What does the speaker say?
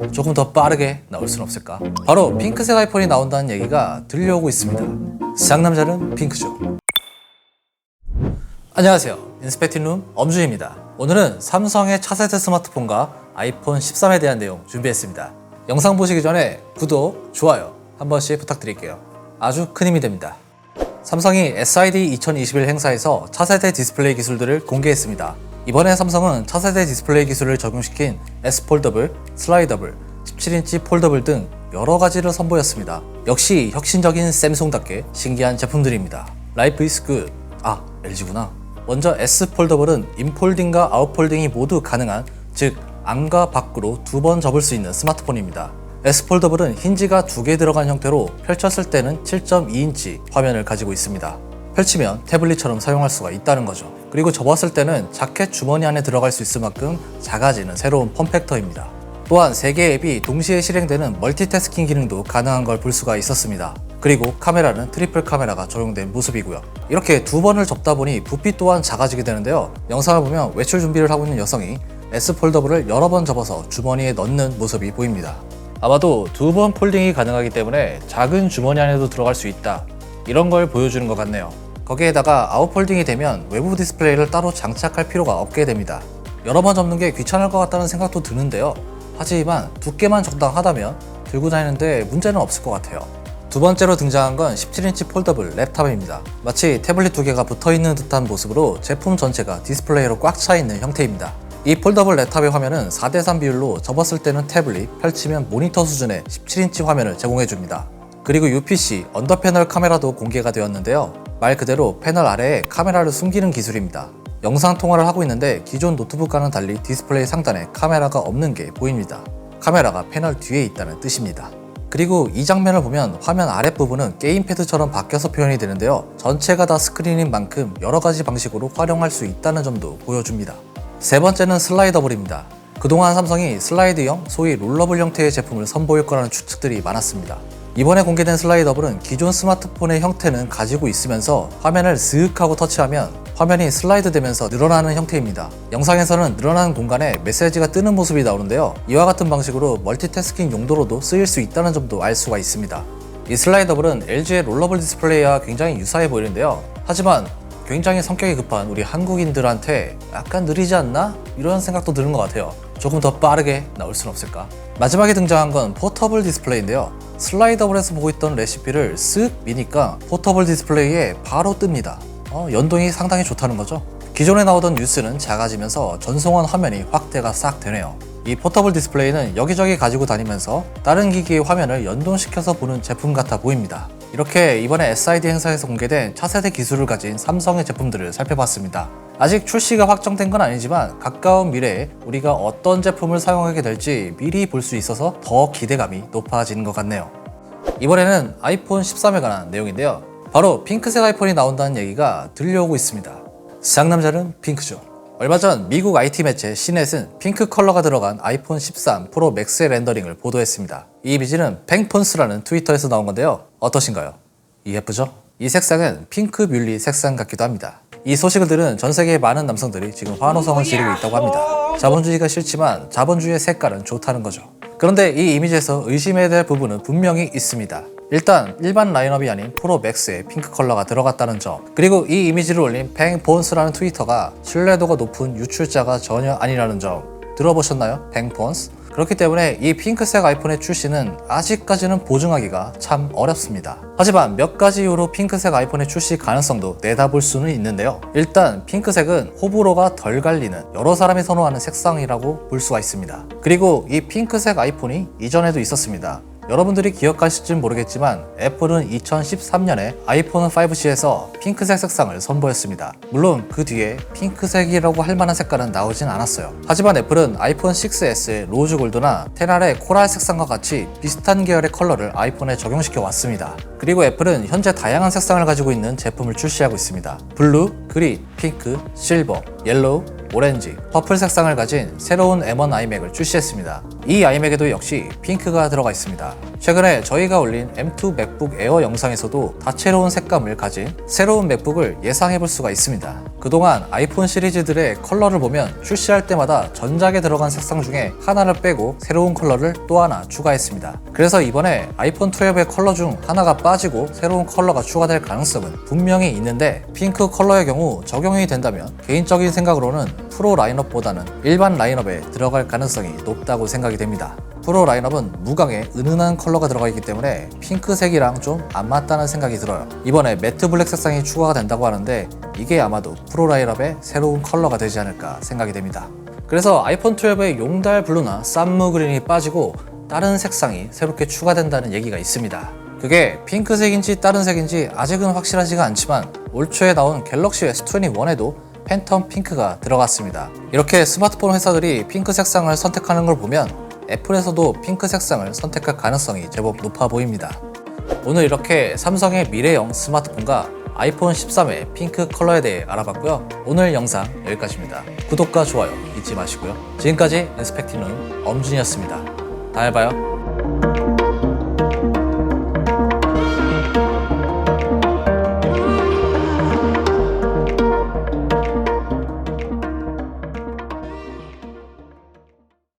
조금 더 빠르게 나올 순 없을까? 바로 핑크색 아이폰이 나온다는 얘기가 들려오고 있습니다. 쌍남자는 핑크죠. 안녕하세요. 인스펙팅룸 엄준입니다. 오늘은 삼성의 차세대 스마트폰과 아이폰 13에 대한 내용 준비했습니다. 영상 보시기 전에 구독, 좋아요 한 번씩 부탁드릴게요. 아주 큰 힘이 됩니다. 삼성이 SID 2021 행사에서 차세대 디스플레이 기술들을 공개했습니다. 이번에 삼성은 차세대 디스플레이 기술을 적용시킨 S 폴더블, 슬라이더블, 17인치 폴더블 등 여러 가지를 선보였습니다. 역시 혁신적인 샘송답게 신기한 제품들입니다. Life is good. 아, LG구나. 먼저 S 폴더블은 인폴딩과 아웃폴딩이 모두 가능한, 즉 안과 밖으로 두 번 접을 수 있는 스마트폰입니다. S 폴더블은 힌지가 2개 들어간 형태로 펼쳤을 때는 7.2인치 화면을 가지고 있습니다. 펼치면 태블릿처럼 사용할 수가 있다는 거죠. 그리고 접었을 때는 자켓 주머니 안에 들어갈 수 있을 만큼 작아지는 새로운 폼팩터입니다. 또한 3개의 앱이 동시에 실행되는 멀티태스킹 기능도 가능한 걸 볼 수가 있었습니다. 그리고 카메라는 트리플 카메라가 적용된 모습이고요. 이렇게 2번을 접다 보니 부피 또한 작아지게 되는데요. 영상을 보면 외출 준비를 하고 있는 여성이 S 폴더블을 여러 번 접어서 주머니에 넣는 모습이 보입니다. 아마도 2번 폴딩이 가능하기 때문에 작은 주머니 안에도 들어갈 수 있다, 이런 걸 보여주는 것 같네요. 거기에다가 아웃폴딩이 되면 외부 디스플레이를 따로 장착할 필요가 없게 됩니다. 여러 번 접는 게 귀찮을 것 같다는 생각도 드는데요. 하지만 두께만 적당하다면 들고 다니는데 문제는 없을 것 같아요. 두 번째로 등장한 건 17인치 폴더블 랩탑입니다. 마치 태블릿 2개가 붙어있는 듯한 모습으로 제품 전체가 디스플레이로 꽉 차있는 형태입니다. 이 폴더블 랩탑의 화면은 4:3 비율로 접었을 때는 태블릿, 펼치면 모니터 수준의 17인치 화면을 제공해줍니다. 그리고 UPC 언더패널 카메라도 공개가 되었는데요. 말 그대로 패널 아래에 카메라를 숨기는 기술입니다. 영상 통화를 하고 있는데 기존 노트북과는 달리 디스플레이 상단에 카메라가 없는 게 보입니다. 카메라가 패널 뒤에 있다는 뜻입니다. 그리고 이 장면을 보면 화면 아랫부분은 게임패드처럼 바뀌어서 표현이 되는데요. 전체가 다 스크린인 만큼 여러 가지 방식으로 활용할 수 있다는 점도 보여줍니다. 세 번째는 슬라이더블입니다. 그동안 삼성이 슬라이드형, 소위 롤러블 형태의 제품을 선보일 거라는 추측들이 많았습니다. 이번에 공개된 슬라이더블은 기존 스마트폰의 형태는 가지고 있으면서 화면을 슥 하고 터치하면 화면이 슬라이드 되면서 늘어나는 형태입니다. 영상에서는 늘어나는 공간에 메시지가 뜨는 모습이 나오는데요. 이와 같은 방식으로 멀티태스킹 용도로도 쓰일 수 있다는 점도 알 수가 있습니다. 이 슬라이더블은 LG의 롤러블 디스플레이와 굉장히 유사해 보이는데요. 하지만 굉장히 성격이 급한 우리 한국인들한테 약간 느리지 않나? 이런 생각도 드는 것 같아요. 조금 더 빠르게 나올 순 없을까? 마지막에 등장한 건 포터블 디스플레이인데요. 슬라이더블에서 보고 있던 레시피를 쓱 미니까 포터블 디스플레이에 바로 뜹니다. 연동이 상당히 좋다는 거죠. 기존에 나오던 뉴스는 작아지면서 전송원 화면이 확대가 싹 되네요. 이 포터블 디스플레이는 여기저기 가지고 다니면서 다른 기기의 화면을 연동시켜서 보는 제품 같아 보입니다. 이렇게 이번에 SID 행사에서 공개된 차세대 기술을 가진 삼성의 제품들을 살펴봤습니다. 아직 출시가 확정된 건 아니지만 가까운 미래에 우리가 어떤 제품을 사용하게 될지 미리 볼 수 있어서 더 기대감이 높아지는 것 같네요. 이번에는 아이폰 13에 관한 내용인데요. 바로 핑크색 아이폰이 나온다는 얘기가 들려오고 있습니다. 쌍남자는 핑크죠. 얼마 전 미국 IT 매체 시넷은 핑크 컬러가 들어간 아이폰 13 프로 맥스의 렌더링을 보도했습니다. 이 이미지는 팽폰스라는 트위터에서 나온 건데요. 어떠신가요? 예쁘죠? 이 색상은 핑크 뮬리 색상 같기도 합니다. 이 소식을 들은 전 세계의 많은 남성들이 지금 환호성을 지르고 있다고 합니다. 자본주의가 싫지만 자본주의의 색깔은 좋다는 거죠. 그런데 이 이미지에서 의심해야 될 부분은 분명히 있습니다. 일단 일반 라인업이 아닌 프로 맥스에 핑크 컬러가 들어갔다는 점, 그리고 이 이미지를 올린 팽폰스라는 트위터가 신뢰도가 높은 유출자가 전혀 아니라는 점 들어보셨나요? 팽폰스? 그렇기 때문에 이 핑크색 아이폰의 출시는 아직까지는 보증하기가 참 어렵습니다. 하지만 몇 가지 이유로 핑크색 아이폰의 출시 가능성도 내다볼 수는 있는데요. 일단 핑크색은 호불호가 덜 갈리는 여러 사람이 선호하는 색상이라고 볼 수가 있습니다. 그리고 이 핑크색 아이폰이 이전에도 있었습니다. 여러분들이 기억하실진 모르겠지만 애플은 2013년에 아이폰 5C에서 핑크색 색상을 선보였습니다. 물론 그 뒤에 핑크색이라고 할 만한 색깔은 나오진 않았어요. 하지만 애플은 아이폰 6S의 로즈 골드나 10R의 코랄 색상과 같이 비슷한 계열의 컬러를 아이폰에 적용시켜 왔습니다. 그리고 애플은 현재 다양한 색상을 가지고 있는 제품을 출시하고 있습니다. 블루, 그린, 핑크, 실버, 옐로우, 오렌지, 퍼플 색상을 가진 새로운 M1 아이맥을 출시했습니다. 이 아이맥에도 역시 핑크가 들어가 있습니다. 최근에 저희가 올린 M2 맥북 에어 영상에서도 다채로운 색감을 가진 새로운 맥북을 예상해볼 수가 있습니다. 그동안 아이폰 시리즈들의 컬러를 보면 출시할 때마다 전작에 들어간 색상 중에 하나를 빼고 새로운 컬러를 또 하나 추가했습니다. 그래서 이번에 아이폰 12의 컬러 중 하나가 빠지고 새로운 컬러가 추가될 가능성은 분명히 있는데, 핑크 컬러의 경우 적용이 된다면 개인적인 생각으로는 프로 라인업보다는 일반 라인업에 들어갈 가능성이 높다고 생각이 됩니다. 프로 라인업은 무광의 은은한 컬러가 들어가 있기 때문에 핑크색이랑 좀 안 맞다는 생각이 들어요. 이번에 매트 블랙 색상이 추가가 된다고 하는데 이게 아마도 프로 라인업의 새로운 컬러가 되지 않을까 생각이 됩니다. 그래서 아이폰 12의 용달 블루나 쌈무 그린이 빠지고 다른 색상이 새롭게 추가된다는 얘기가 있습니다. 그게 핑크색인지 다른 색인지 아직은 확실하지가 않지만 올 초에 나온 갤럭시 S21에도 팬텀 핑크가 들어갔습니다. 이렇게 스마트폰 회사들이 핑크 색상을 선택하는 걸 보면 애플에서도 핑크 색상을 선택할 가능성이 제법 높아 보입니다. 오늘 이렇게 삼성의 미래형 스마트폰과 아이폰 13의 핑크 컬러에 대해 알아봤고요. 오늘 영상 여기까지입니다. 구독과 좋아요 잊지 마시고요. 지금까지 인스펙티눈 엄준이었습니다. 다음에 봐요.